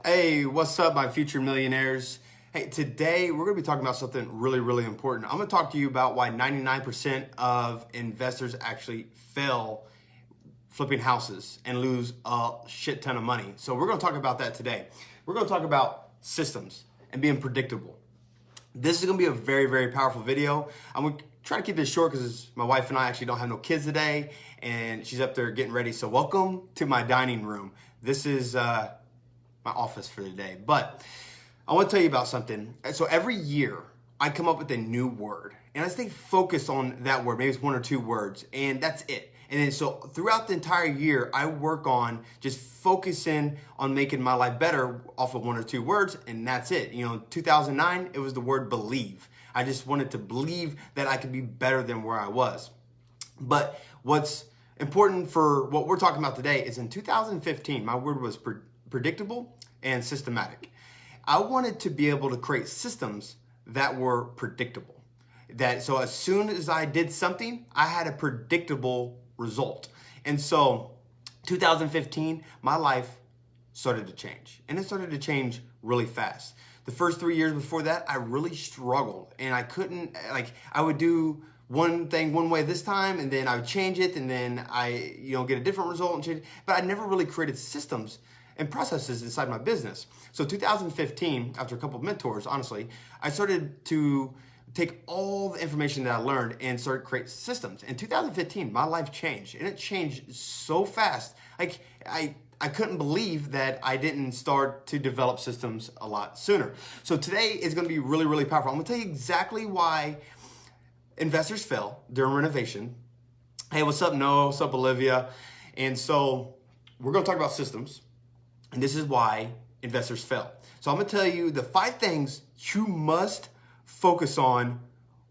Hey, what's up, my future millionaires? Hey, today we're going to be talking about something really, really important. I'm going to talk to you about why 99% of investors actually fail flipping houses and lose a shit ton of money. So we're going to talk about that today. We're going to talk about systems and being predictable. This is going to be a very, very powerful video. I'm going to try to keep this short because my wife and I actually don't have no kids today, and she's up there getting ready. So welcome to my dining room. This is my office for the day. But I want to tell you about something. So every year I come up with a new word and I stay focused on that word. Maybe it's one or two words and that's it. And then so throughout the entire year, I work on just focusing on making my life better off of one or two words, and that's it. You know, 2009, it was the word believe. I just wanted to believe that I could be better than where I was. But what's important for what we're talking about today is in 2015, my word was predictable and systematic. I wanted to be able to create systems that were predictable. So as soon as I did something, I had a predictable result. And so 2015, my life started to change, and it started to change really fast. The first 3 years before that, I really struggled, and I couldn't, I would do one thing one way this time, and then I would change it, and then I, get a different result and change it. But I never really created systems and processes inside my business. So 2015, after a couple of mentors, honestly, I started to take all the information that I learned and start create systems. In 2015, my life changed, and it changed so fast. I couldn't believe that I didn't start to develop systems a lot sooner. So today is going to be really, really powerful. I'm going to tell you exactly why investors fail during renovation. Hey, what's up, Noah? What's up, Olivia? And so we're going to talk about systems, and this is why investors fail. So I'm going to tell you the 5 things you must focus on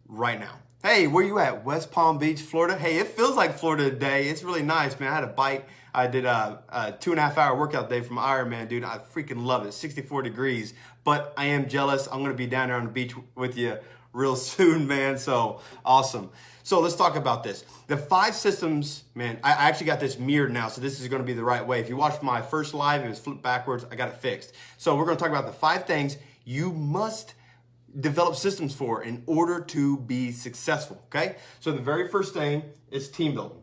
right now. Hey, where you at? West Palm Beach, Florida? Hey, it feels like Florida today. It's really nice, man. I had a bite. I did a 2.5 hour workout day from Ironman, dude. I freaking love it. 64 degrees, but I am jealous. I'm going to be down there on the beach with you real soon, man. So awesome. So let's talk about this. The 5 systems, man, I actually got this mirrored now, so this is going to be the right way. If you watched my first live, it was flipped backwards. I got it fixed. So we're going to talk about the 5 things you must develop systems for in order to be successful, okay? So the very first thing is team building.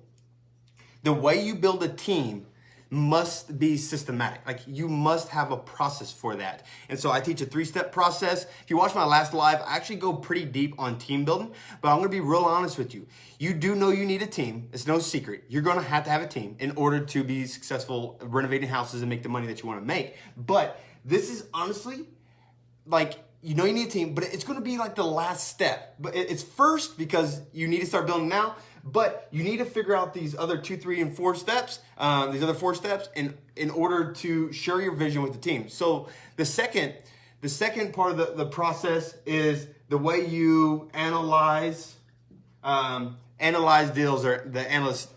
The way you build a team must be systematic. You must have a process for that. And so I teach a 3-step process. If you watch my last live, I actually go pretty deep on team building, but I'm gonna be real honest with you. You do know you need a team. It's no secret. You're gonna have to have a team in order to be successful renovating houses and make the money that you wanna make. But this is honestly, you know you need a team, but it's going to be like the last step. But it's first because you need to start building now, but you need to figure out these other 2, 3, and 4 steps, these other 4 steps in order to share your vision with the team. So the second part of the process is the way you analyze deals, or the analyst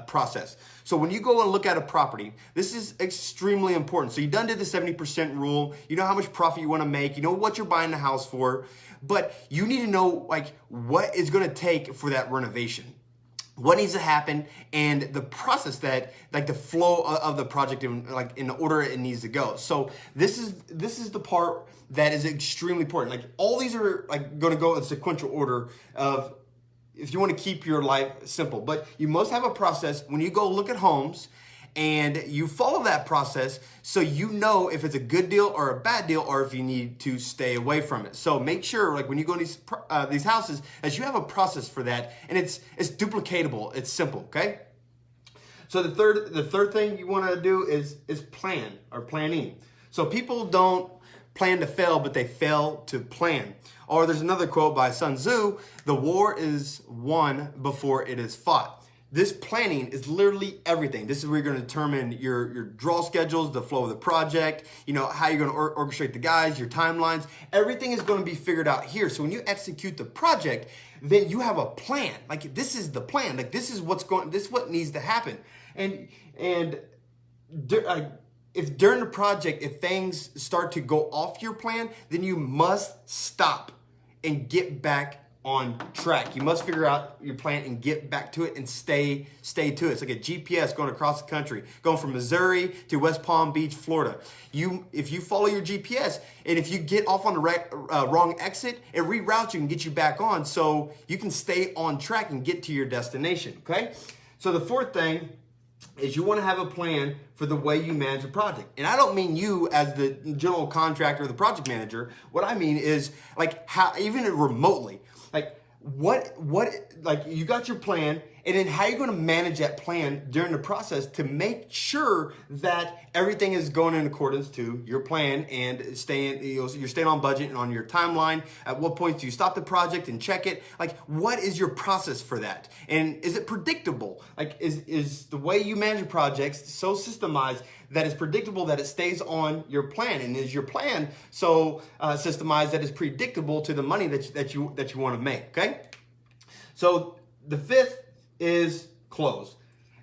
process. So when you go and look at a property, this is extremely important. So you done did the 70% rule. You know how much profit you want to make. You know what you're buying the house for, but you need to know what is going to take for that renovation. What needs to happen, and the process that, the flow of the project in the order it needs to go. So this is the part that is extremely important. All these are going to go in sequential order of, if you want to keep your life simple. But you must have a process when you go look at homes, and you follow that process so you know if it's a good deal or a bad deal, or if you need to stay away from it. So make sure, when you go to these houses, that you have a process for that, and it's duplicatable. It's simple, okay? So the third thing you want to do is plan, or planning. So people don't plan to fail, but they fail to plan. Or there's another quote by Sun Tzu: the war is won before it is fought. This planning is literally everything. This is where you're going to determine your draw schedules, the flow of the project, how you're going to orchestrate the guys, your timelines. Everything is going to be figured out here. So when you execute the project, then you have a plan. This is the plan. This is what needs to happen. And if during the project, if things start to go off your plan, then you must stop and get back on track. You must figure out your plan and get back to it and stay to it. It's like a GPS going across the country, going from Missouri to West Palm Beach, Florida. If you follow your GPS and if you get off on the wrong exit, it reroutes you and gets you back on so you can stay on track and get to your destination, okay? So the fourth thing is you want to have a plan for the way you manage a project. And I don't mean you as the general contractor or the project manager. What I mean is like how, even remotely, like like you got your plan, and then how you're going to manage that plan during the process to make sure that everything is going in accordance to your plan and you're staying on budget and on your timeline. At what point do you stop the project and check it? Like, what is your process for that? And is it predictable? Like, is the way you manage your projects so systemized that it's predictable that it stays on your plan? And is your plan so systemized that it's predictable to the money that you want to make? Okay. So the fifth is close.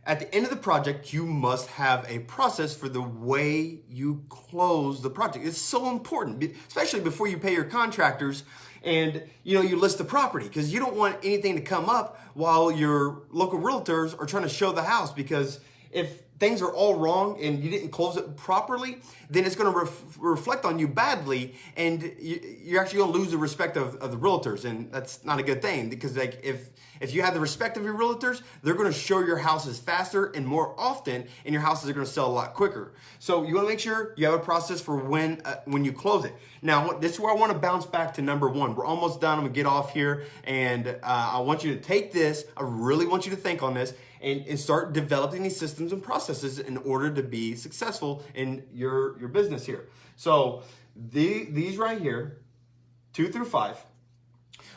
At the end of the project, you must have a process for the way you close the project. It's so important, especially before you pay your contractors and you list the property, because you don't want anything to come up while your local realtors are trying to show the house, because if things are all wrong and you didn't close it properly, then it's going to reflect on you badly, and you're actually going to lose the respect of the realtors, and that's not a good thing, because like if you have the respect of your realtors, they're going to show your houses faster and more often, and your houses are going to sell a lot quicker. So you want to make sure you have a process for when you close it. Now, this is where I want to bounce back to number one. We're almost done. I'm going to get off here, and I want you to take this. I really want you to think on this and start developing these systems and processes in order to be successful in your business here. So these right here, 2 through 5,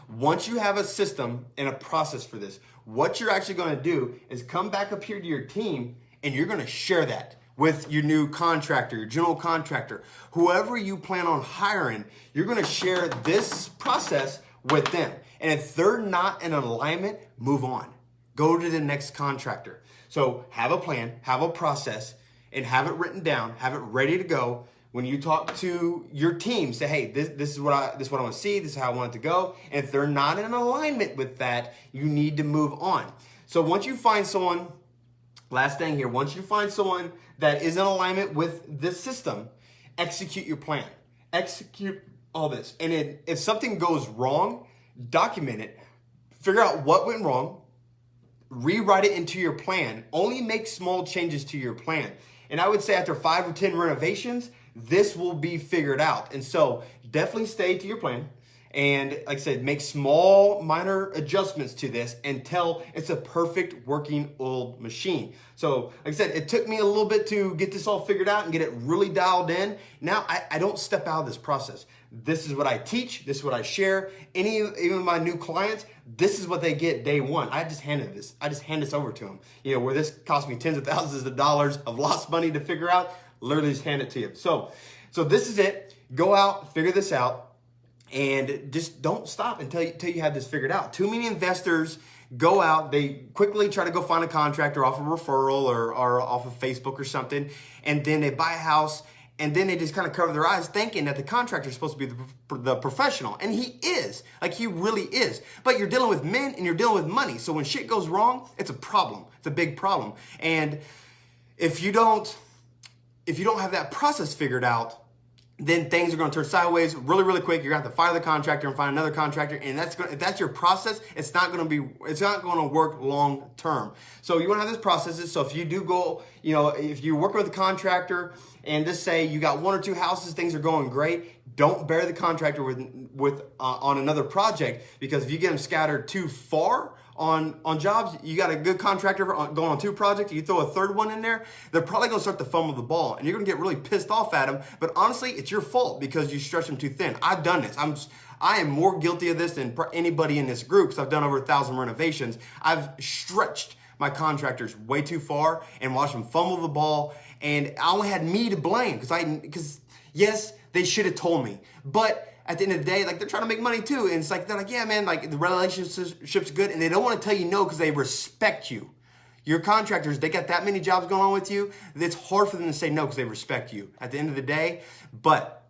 once you have a system and a process for this, what you're actually going to do is come back up here to your team, and you're going to share that with your new contractor, your general contractor, whoever you plan on hiring. You're going to share this process with them. And if they're not in alignment, move on. Go to the next contractor. So have a plan, have a process, and have it written down, have it ready to go. When you talk to your team, say, hey, this is what I want to see, this is how I want it to go. And if they're not in alignment with that, you need to move on. So once you find someone, last thing here, once you find someone that is in alignment with this system, execute your plan. Execute all this. And if something goes wrong, document it. Figure out what went wrong. Rewrite it into your plan. Only make small changes to your plan. And I would say after 5 or 10 renovations, this will be figured out. And so definitely stay to your plan. And like I said, make small, minor adjustments to this until it's a perfect working oiled machine. So like I said, it took me a little bit to get this all figured out and get it really dialed in. Now I don't step out of this process. This is what I teach. This is what I share. Even my new clients, this is what they get day one. I just hand this over to them. Where this cost me tens of thousands of dollars of lost money to figure out, literally just hand it to you. So this is it. Go out, figure this out. And just don't stop until you have this figured out. Too many investors go out, they quickly try to go find a contractor off a referral or off of Facebook or something, and then they buy a house, and then they just kind of cover their eyes thinking that the contractor is supposed to be the professional. And he is. Like, he really is. But you're dealing with men and you're dealing with money. So when shit goes wrong, it's a problem. It's a big problem. And if you don't have that process figured out, then things are going to turn sideways really, really quick. You're going to have to fire the contractor and find another contractor. And if that's your process, it's not going to work long term. So you want to have this processes. So if you do go, if you work with a contractor and just say you got 1 or 2 houses, things are going great, don't bear the contractor with on another project, because if you get them scattered too far on jobs, you got a good contractor going on 2 projects, you throw a third one in there, they're probably going to start to fumble the ball, and you're going to get really pissed off at them. But honestly, it's your fault because you stretch them too thin. I've done this. I am more guilty of this than anybody in this group, because I've done over 1,000 renovations. I've stretched my contractors way too far and watched them fumble the ball, and I only had me to blame because yes, they should have told me, but at the end of the day, like, they're trying to make money too. And it's like, they're like, yeah, man, like, the relationship's good. And they don't want to tell you no because they respect you. Your contractors, they got that many jobs going on with you, it's hard for them to say no because they respect you at the end of the day. But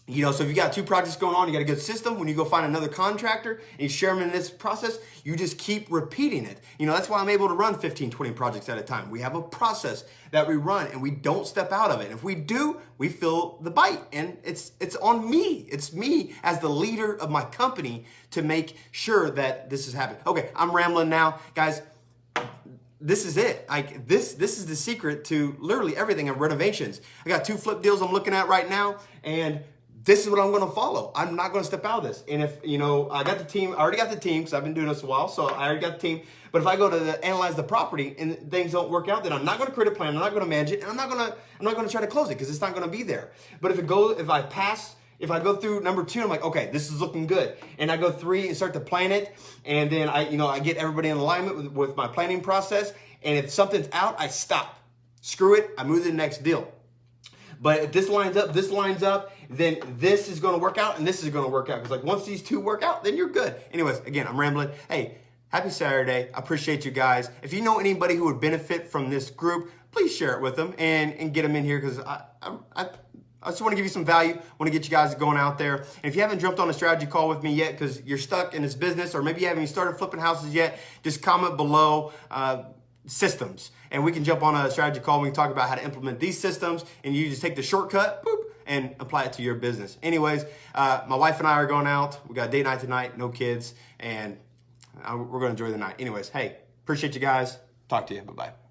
So if you got 2 projects going on, you got a good system. When you go find another contractor and you share them in this process, you just keep repeating it. That's why I'm able to run 15, 20 projects at a time. We have a process that we run and we don't step out of it. If we do, we feel the bite, and it's on me. It's me as the leader of my company to make sure that this is happening. Okay, I'm rambling now. Guys, this is it. This is the secret to literally everything in renovations. I got 2 flip deals I'm looking at right now, and this is what I'm going to follow. I'm not going to step out of this. And if, I got the team, I already got the team because I've been doing this a while. So I already got the team. But if I go to analyze the property and things don't work out, then I'm not going to create a plan. I'm not going to manage it. And I'm not going to try to close it because it's not going to be there. But if I go through number 2, I'm like, okay, this is looking good. And I go 3 and start to plan it. And then I get everybody in alignment with my planning process. And if something's out, I stop. Screw it. I move to the next deal. But if this lines up, then this is going to work out and this is going to work out. Because once these 2 work out, then you're good. Anyways, again, I'm rambling. Hey, happy Saturday. I appreciate you guys. If you know anybody who would benefit from this group, please share it with them and get them in here, because I just want to give you some value. I want to get you guys going out there. And if you haven't jumped on a strategy call with me yet because you're stuck in this business, or maybe you haven't even started flipping houses yet, just comment below systems. And we can jump on a strategy call. We can talk about how to implement these systems, and you just take the shortcut, boop, and apply it to your business. Anyways, my wife and I are going out. We got date night tonight, no kids, and we're going to enjoy the night. Anyways, hey, appreciate you guys. Talk to you. Bye-bye.